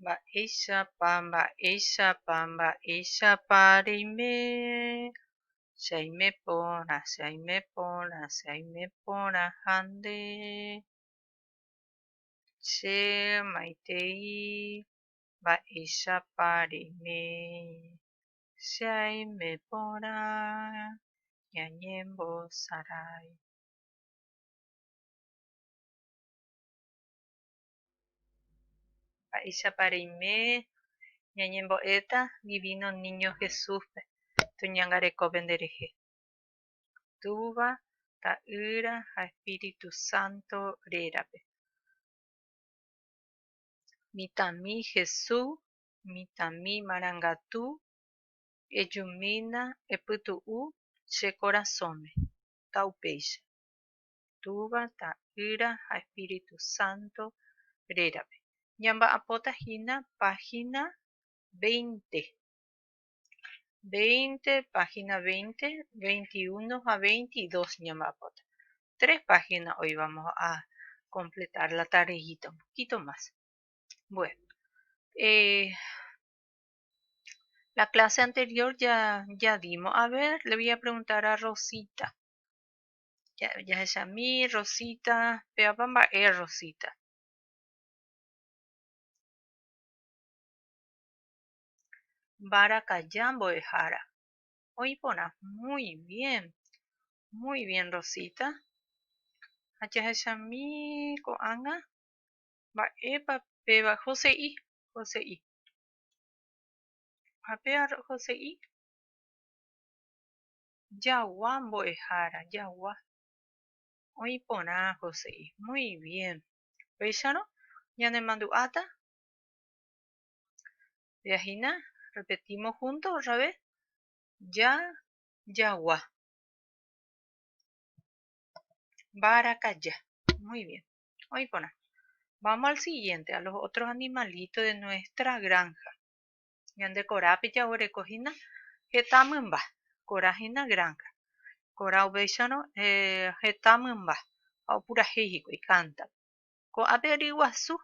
Mba'éichapa reime. Chaimépõrãhande. Che maitei mba'éichapa reime. Chaimépõrã ñañembosarái. Mba'éichapa reime ñañembo'éta Divino Niño Jesúspe toñangarekópe nderehe. Túva, ta'ýra ha Espíritu Santo rérape. Mitãmi Jesús, mitãmi marangatu, ejumína epytu'u che korasõme. Taupéicha. Túva, ta'ýra ha Espíritu Santo rérape. Ñamba'apótahína página 20. 20, página 20, 21 a 22 ñamba'apóta. 3 páginas hoy vamos a completar la tareita, un poquito más. Bueno, la clase anterior ya dimos. A ver, le voy a preguntar a Rosita. Ya es a mí, Rosita. Peapamba Rosita. Barakayambo Jara. Hoy pona, muy bien. Muy bien, Rosita. Ya es a mí, Coanga. Epa, peba, Joseí. Apea Joseí. Yawa Mboejara, Yawa. Hoy pona, Joseí. Muy bien. ¿Veisano? ¿Ñane manduata? Viajina, repetimos juntos otra vez. Yawa. Barakaya. Muy bien. Hoy pona. Vamos al siguiente, a los otros animalitos de nuestra granja. Ñande corapi ya orecojina. Hetamamba. Corajina granja. Coraubeixano, hetamamba. O pura hejico y canta. Ko averiguasu.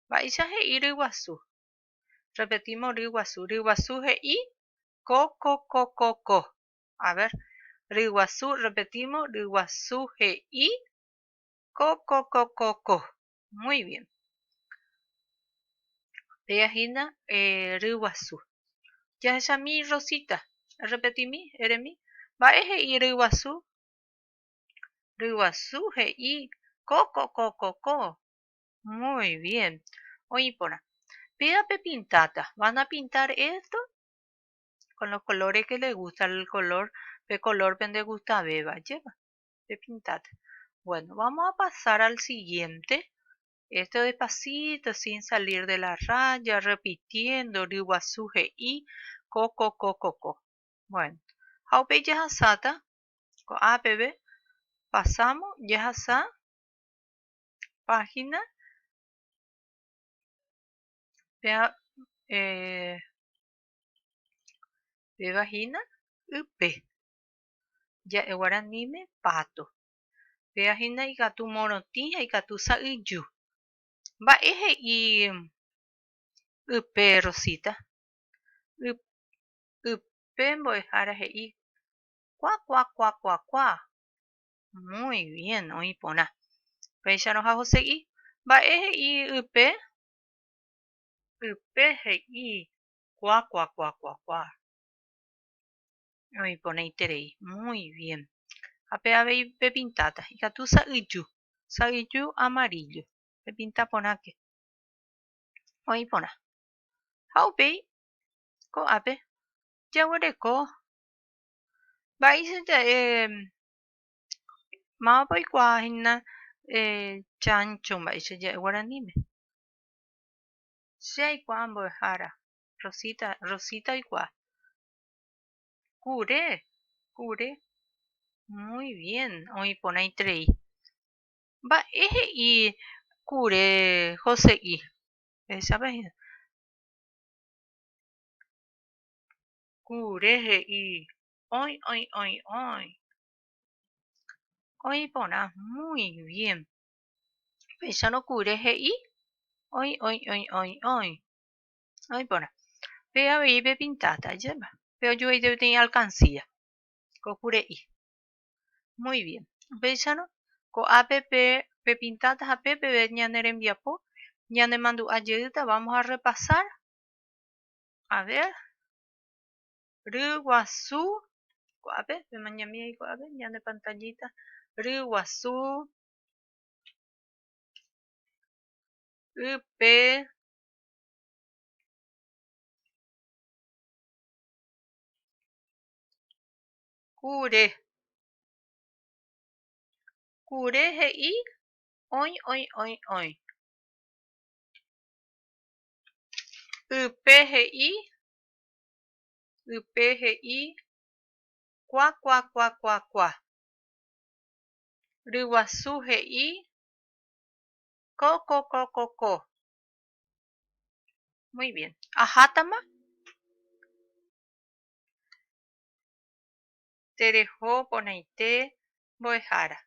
Baixa he iriguasu. Repetimos riguasu. Riguasu he i. Co. A ver. Riguasu, repetimos. Riguasu he i. Co. Muy bien. Viajina, riguasu. Ya es a mí, Rosita. Repetimi, eremi. Va he i riguasu. Riguasu he i. Co. Muy bien. Oye, pona. Pídate pintata. ¿Van a pintar esto? Con los colores que les gusta. El color, de color pende gusta beba. Lleva. De pintata. Bueno, vamos a pasar al siguiente. Esto despacito, sin salir de la raya, repitiendo. Riwasuje y co. Bueno. Haupe ya sata. Con APB. Pasamos. Ya sa. Página. Vea. Vagina, upe. Ya guaranime pato. Vagina y gatu morotija y gatu saiyu. Va eje y upe Rosita. Upe mboejara y cuá. Muy bien, oí pona. Pecharon a José y va eje y upe y cuá. Oí pona iterei. Muy bien. Ape pepintata. Y gatu saiyu amarillo. Pepinta pona que. Oí pona. Haupei ko ape jaguareko. Mba'éichata mávapa oikuaahína chancho mba'éicha guaraníme. Che aikuaa mbo'ehára. Rosita oikuaa. Kure. Muy bien. Oipóna iterei. Mba'e he'i kure Jose'i. ¿Sabes? Kure he'i. Oi. Oipóna. Muy bien. Péichano kure he'i. Oi, oi, oi, oi, oi. Oi, pora. Vea, ve pintata, lleva. Veo yo ahí tenía alcancía. Cocure y. Muy bien. Bellano. Co app pe pintadas app ve ñaner enviapo. Ñane mandu ayuda. Vamos a repasar. A ver. Ruguazú. Co app. Ve mañana y co app. Ñane pantallita. Ruguazú. Upe. Cure. Cure y. Oi, oi, oi, oi. UPGI, UPGI, cuá, cuá, cuá, cuá, cuá. Ruguazú GI, co, co, co, co, co. Muy bien. Ajátama, Terejo, Poneité, Boejara.